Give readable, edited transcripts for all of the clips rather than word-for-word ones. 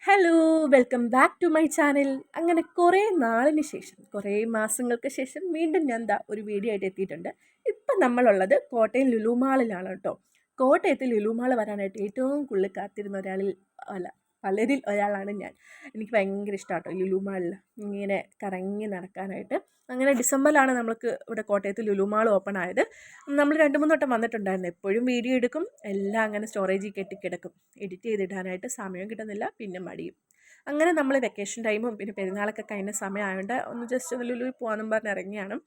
Hello welcome back to my channel. അങ്ങനെ കുറേ നാളിന് ശേഷം കുറേ മാസങ്ങൾക്ക് ശേഷം വീണ്ടും ഞാൻ ഒരു വീഡിയോ ആയിട്ട് എത്തിയിട്ടുണ്ട്. ഇപ്പം നമ്മളുള്ളത് കോട്ടയം ലുലു മാളിലാണ് കേട്ടോ. കോട്ടയത്ത് ലുലു മാൾ വരാനായിട്ട് ഏറ്റവും കൂടുതൽ കാത്തിരുന്ന അല്ല പലരിൽ ഒരാളാണ് ഞാൻ. എനിക്ക് ഭയങ്കര ഇഷ്ടമാണ് കേട്ടോ ലുലു മാളിൽ ഇങ്ങനെ കറങ്ങി നടക്കാനായിട്ട്. അങ്ങനെ ഡിസംബറിലാണ് നമ്മൾക്ക് ഇവിടെ കോട്ടയത്ത് ലുലു മാൾ ഓപ്പൺ ആയത്. നമ്മൾ 2-3 വട്ടം വന്നിട്ടുണ്ടായിരുന്നു. എപ്പോഴും വീഡിയോ എടുക്കും, എല്ലാം അങ്ങനെ സ്റ്റോറേജിൽ കെട്ടിക്കിടക്കും. എഡിറ്റ് ചെയ്തിടാനായിട്ട് സമയം കിട്ടുന്നില്ല, പിന്നെ മടിയും. അങ്ങനെ നമ്മൾ വെക്കേഷൻ ടൈമും പിന്നെ പെരുന്നാളൊക്കെ കഴിഞ്ഞ സമയമായതുകൊണ്ട് ഒന്ന് ജസ്റ്റ് ഒന്ന് ലുലുവിൽ പോകാമെന്നും പറഞ്ഞ് ഇറങ്ങിയാണ്.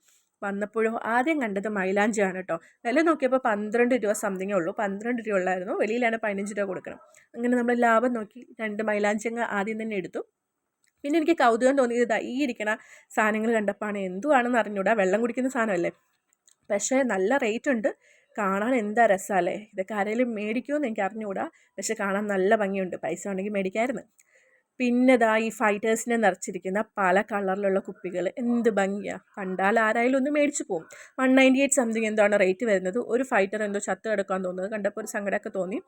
വന്നപ്പോഴും ആദ്യം കണ്ടത് മൈലാഞ്ചിയാണ് കേട്ടോ. വില നോക്കിയപ്പോൾ 12 രൂപ സംതിങ്ങേ ഉള്ളൂ. 12 രൂപ ഉള്ളായിരുന്നു, വെളിയിലാണ് 15 രൂപ കൊടുക്കണം. അങ്ങനെ നമ്മൾ ലാഭം നോക്കി 2 മൈലാഞ്ചി അങ്ങ് ആദ്യം തന്നെ എടുത്തു. പിന്നെ എനിക്ക് കൗതുകം തോന്നിയത് ഈ ഇരിക്കണ സാധനങ്ങൾ കണ്ടപ്പോഴാണ്. എന്തുവാണെന്ന് അറിഞ്ഞൂടാ, വെള്ളം കുടിക്കുന്ന സാധനമല്ലേ, പക്ഷേ നല്ല റേറ്റ് ഉണ്ട്. കാണാൻ എന്താ രസമല്ലേ. ഇതൊക്കെ ആരെങ്കിലും മേടിക്കുമോ എന്ന് എനിക്ക് അറിഞ്ഞുകൂടാ, പക്ഷെ കാണാൻ നല്ല ഭംഗിയുണ്ട്. പൈസ ഉണ്ടെങ്കിൽ മേടിക്കാമായിരുന്നു. പിന്നെ ഈ ഫൈറ്റേഴ്സിനെ നിറച്ചിരിക്കുന്ന പല കളറിലുള്ള കുപ്പികൾ എന്ത് ഭംഗിയാണ്. കണ്ടാൽ ആരായാലും ഒന്ന് മേടിച്ചു പോകും. 198 സംതിങ് എന്താണ് റേറ്റ് വരുന്നത്. ഒരു ഫൈറ്റർ എന്തോ ചത്ത് കിടക്കാൻ തോന്നുന്നത് കണ്ടപ്പോൾ ഒരു സങ്കടമൊക്കെ തോന്നി.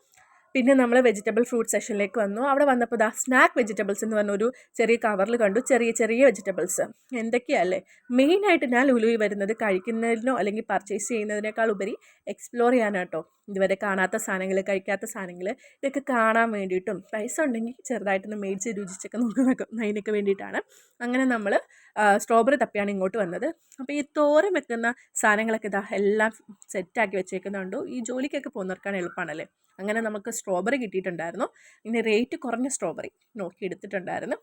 പിന്നെ നമ്മൾ വെജിറ്റബിൾ ഫ്രൂട്ട് സെക്ഷനിലേക്ക് വന്നു. അവിടെ വന്നപ്പോൾ സ്നാക്ക് വെജിറ്റബിൾസ് എന്ന് പറഞ്ഞൊരു ചെറിയ കവറിൽ കണ്ടു. ചെറിയ ചെറിയ വെജിറ്റബിൾസ് എന്തൊക്കെയല്ലേ. മെയിനായിട്ട് ഞാൻ ലുലുവിൽ വരുന്നത് കഴിക്കുന്നതിനോ അല്ലെങ്കിൽ പർച്ചേസ് ചെയ്യുന്നതിനേക്കാൾ ഉപരി എക്സ്പ്ലോർ ചെയ്യാനാട്ടോ. ഇതുവരെ കാണാത്ത സാധനങ്ങൾ, കഴിക്കാത്ത സാധനങ്ങൾ, ഇതൊക്കെ കാണാൻ വേണ്ടിയിട്ടും പൈസ ഉണ്ടെങ്കിൽ ചെറുതായിട്ടൊന്ന് മേടിച്ച് രുചിച്ചൊക്കെ നോക്കും, അതിനൊക്കെ വേണ്ടിയിട്ടാണ്. അങ്ങനെ നമ്മൾ സ്ട്രോബെറി തപ്പിയാണ് ഇങ്ങോട്ട് വന്നത്. അപ്പോൾ ഈ തോരൻ വെക്കുന്ന സാധനങ്ങളൊക്കെ എല്ലാം സെറ്റാക്കി വെച്ചേക്കുന്നുണ്ട്. ഈ ജോലിക്കൊക്കെ പോകുന്നവർക്കാണ് എളുപ്പമാണല്ലേ. അങ്ങനെ നമുക്ക് സ്ട്രോബെറി കിട്ടിയിട്ടുണ്ടായിരുന്നു. പിന്നെ റേറ്റ് കുറഞ്ഞ സ്ട്രോബെറി നോക്കി എടുത്തിട്ടുണ്ടായിരുന്നു.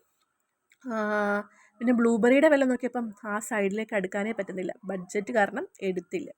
പിന്നെ ബ്ലൂബെറിയുടെ വില നോക്കിയപ്പം ആ സൈഡിലേക്ക് അടുക്കാനേ പറ്റുന്നില്ല, ബഡ്ജറ്റ് കാരണം എടുത്തില്ല.